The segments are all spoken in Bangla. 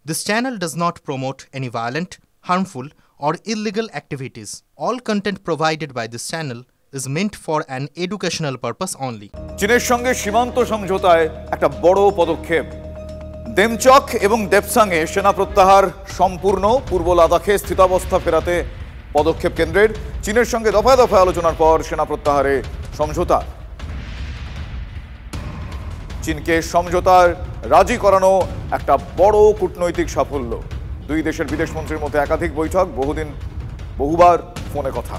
This channel does not promote any violent, harmful, or illegal activities. All content provided by this channel is meant for an educational purpose only. চীনের সঙ্গে সীমান্ত সমঝোতায় একটা বড় পদক্ষেপ। দেমচক এবং দেপসাংয়ে সেনা প্রত্যাহার সম্পূর্ণ, পূর্ব লাদাখে স্থিতাবস্থা ফেরাতে পদক্ষেপ কেন্দ্রের। চীনের সঙ্গে দফায় দফায় আলোচনার পর সেনা প্রত্যাহারে সমঝোতা। চীনকে সমঝোতার রাজি করানো একটা বড় কূটনৈতিক সাফল্য। দুই দেশের বিদেশমন্ত্রীর মধ্যে একাধিক বৈঠক, বহুবার ফোনে কথা।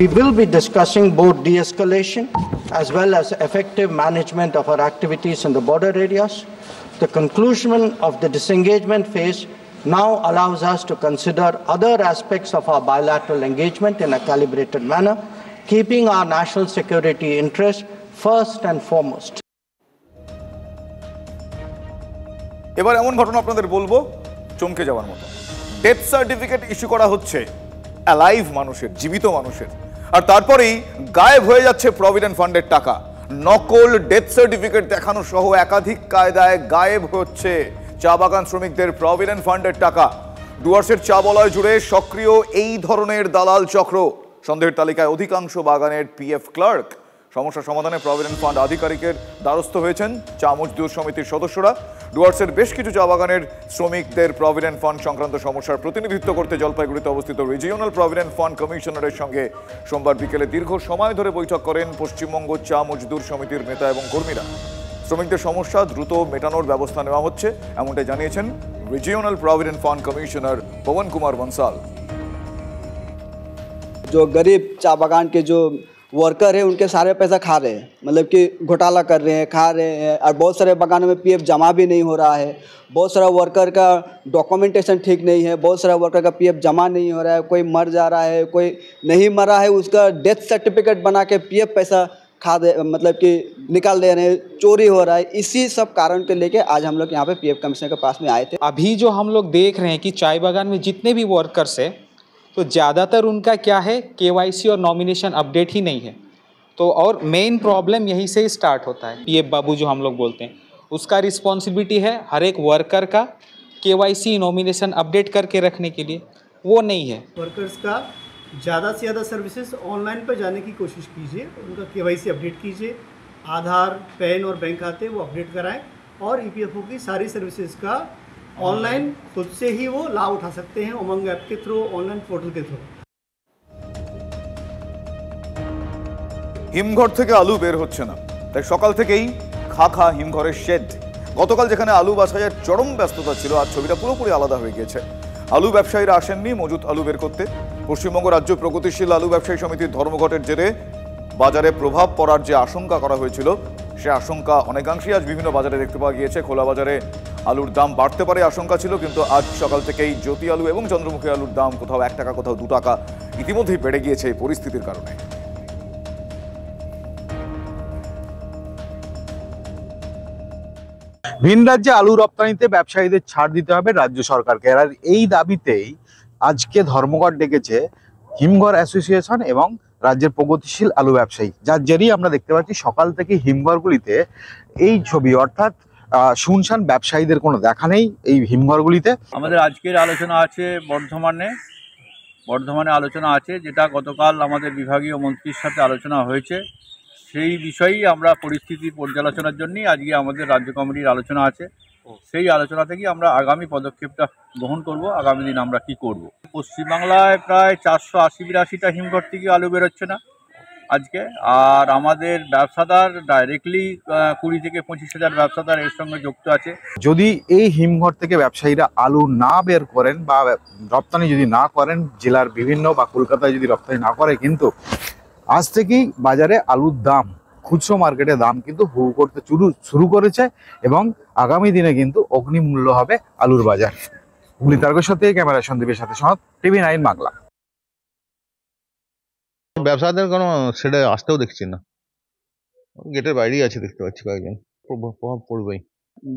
We will be discussing both de-escalation as well as effective management of our activities in the border areas. The conclusion of the disengagement phase now allows us to consider other aspects of our bilateral engagement in a calibrated manner, keeping our national security interests first and foremost. এবার এমন ঘটনা আপনাদের বলবো চমকে যাওয়ার মতো। ডেথ সার্টিফিকেট ইস্যু করা হচ্ছে অ্যালাইভ মানুষের, জীবিত মানুষের, আর তারপরেই গায়েব হয়ে যাচ্ছে প্রভিডেন্ট ফান্ডের টাকা। নকল ডেথ সার্টিফিকেট দেখানো সহ একাধিক কায়দায় গায়েব হচ্ছে চা বাগান শ্রমিকদের প্রভিডেন্ট ফান্ডের টাকা। ডুয়ার্সের চা বলয় জুড়ে সক্রিয় এই ধরনের দালাল চক্র। সন্দেহের তালিকায় অধিকাংশ বাগানের পিএফ ক্লার্ক। সমস্যা সমাধানে প্রভিডেন্ট ফান্ড আধিকারিকের দ্বারস্থ হয়েছেন চা মজদুর সমিতির সদস্যরা। ডুয়ার্সের বেশ কিছু চা বাগানের শ্রমিকদের প্রভিডেন্ট ফান্ড সংক্রান্ত সমস্যার প্রতিনিধিত্ব করতে জলপাইগুড়িতে অবস্থিত রিজিওনাল প্রভিডেন্ট ফান্ড কমিশনারের সঙ্গে সোমবার বিকেলে দীর্ঘ সময় ধরে বৈঠক করেন পশ্চিমবঙ্গ চা মজদুর সমিতির নেতা এবং কর্মীরা। শ্রমিকদের সমস্যা দ্রুত মেটানোর ব্যবস্থা নেওয়া হচ্ছে, এমনটাই জানিয়েছেন regional provident fund commissioner Pawan Kumar Bansal. जो गरीब चा बागान के जो वर्कर है उनके सारे पैसा खा रहे हैं, मतलब कि घोटाला कर रहे हैं, खा रहे हैं। और बहुत सारे बागानों में पीएफ जमा भी नहीं हो रहा है। बहुत सारा वर्कर का डॉक्यूमेंटेशन ठीक नहीं है, बहुत सारा वर्कर का पीएफ जमा नहीं हो रहा है। कोई मर जा रहा है, कोई नहीं मरा है, उसका डेथ सर्टिफिकेट बना के पीएफ पैसा खा दे, मतलब कि निकाल दे रहे हैं, चोरी हो रहा है। इसी सब कारण को लेके आज हम लोग यहाँ पे पीएफ कमिश्नर के पास में आए थे। अभी जो हम लोग देख रहे हैं कि चाय बागान में जितने भी वर्कर्स हैं तो ज़्यादातर उनका क्या है, केवाईसी और नॉमिनेशन अपडेट ही नहीं है। तो और मेन प्रॉब्लम यहीं से ही स्टार्ट होता है। पीएफ बाबू जो हम लोग बोलते हैं, उसका रिस्पॉन्सिबिलिटी है हर एक वर्कर का केवाईसी नॉमिनेशन अपडेट करके रखने के लिए, वो नहीं है। वर्कर्स का ज़्यादा से ज़्यादा सर्विसेज ऑनलाइन पर जाने की कोशिश कीजिए, उनका केवाईसी अपडेट कीजिए, आधार, पैन और बैंक खाते वो अपडेट कराएं, और ईपीएफओ की सारी सर्विसेज का ऑनलाइन खुद से ही वो लाभ उठा सकते हैं, उमंग ऐप के थ्रू, ऑनलाइन पोर्टल के थ्रू। হিমঘর থেকে আলু বের হচ্ছে না, তাই সকাল থেকেই খা হিমঘরের শেড। গতকাল যেখানে আলু বাছাইয়ের চরম ব্যস্ততা ছিল, আজ ছবিটা পুরোপুরি আলাদা হয়ে গিয়েছে। আলু ব্যবসায়ীরা আসেননি মজুত আলু বের করতে। পশ্চিমবঙ্গ রাজ্য প্রগতিশীল আলু ব্যবসায়ী সমিতির ধর্মঘটের জেরে বাজারে প্রভাব পড়ার যে আশঙ্কা করা হয়েছিল, সে আশঙ্কা অনেকাংশেই আজ বিভিন্ন বাজারে দেখতে পাওয়া গিয়েছে। খোলা বাজারে আলুর দাম বাড়তে পারে আশঙ্কা ছিল, কিন্তু আজ সকাল থেকেই জ্যোতি আলু এবং চন্দ্রমুখী আলুর দাম কোথাও 1 টাকা, কোথাও 2 টাকা ইতিমধ্যেই বেড়ে গিয়েছে এই পরিস্থিতির কারণে। ভিন রাজ্যে আলু রপ্তানিতে ব্যবসায়ীদের ছাড় দিতে হবে রাজ্য সরকারকে। আর এই দাবিতেই আজকে ধর্মঘট ডেকেছে হিমঘর অ্যাসোসিয়েশন এবং রাজ্যের প্রগতিশীল আলু ব্যবসায়ী, যার জেরেই আমরা দেখতে পাচ্ছি সকাল থেকে হিমঘরগুলিতে এই ছবি, অর্থাৎ শুনশান, ব্যবসায়ীদের কোনো দেখা নেই এই হিমঘরগুলিতে। আমাদের আজকের আলোচনা আছে বর্ধমানে আলোচনা আছে, যেটা গতকাল আমাদের বিভাগীয় মন্ত্রীর সাথে আলোচনা হয়েছে। সেই বিষয়েই আমরা পরিস্থিতি পর্যালোচনার জন্যই আজকে আমাদের রাজ্য কমিটির আলোচনা আছে। সেই আলোচনা থেকেই আমরা আগামী পদক্ষেপটা গ্রহণ করব, আগামী দিন আমরা কি করব। পশ্চিমবাংলায় প্রায় 480-82টা হিমঘর থেকে আলু বেরোচ্ছে না আজকে। আর আমাদের ব্যবসাদার ডাইরেক্টলি 20 থেকে 25 হাজার ব্যবসাদার এর সঙ্গে যুক্ত আছে। যদি এই হিমঘর থেকে ব্যবসায়ীরা আলু না বের করেন বা রপ্তানি যদি না করেন, জেলার বিভিন্ন বা কলকাতায় যদি রপ্তানি না করে, কিন্তু আজ থেকেই বাজারে আলুর দাম, খুচরো মার্কেটে দাম কিন্তু হু করতে শুরু করেছে, এবং আগামী দিনে কিন্তু অগ্নিমূল্য হবে আলুর বাজার। হুগলি তারকেশ্বর থেকে ক্যামেরা সন্দীপের সাথে সনদ, TV9 বাংলা। ব্যবসাদের কোনো সেটা আসতেও দেখছি না, গেটের বাইরেই আছে, দেখতে পাচ্ছি কয়েকজন। প্রভাব পড়বেই।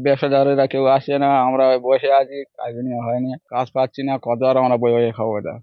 ব্যবসাদারেরা কেউ আসে না, আমরা বসে আছি, কাজ নিয়ে হয়নি, কাজ পাচ্ছি না, কত আর আমরা বই খাবো এটা।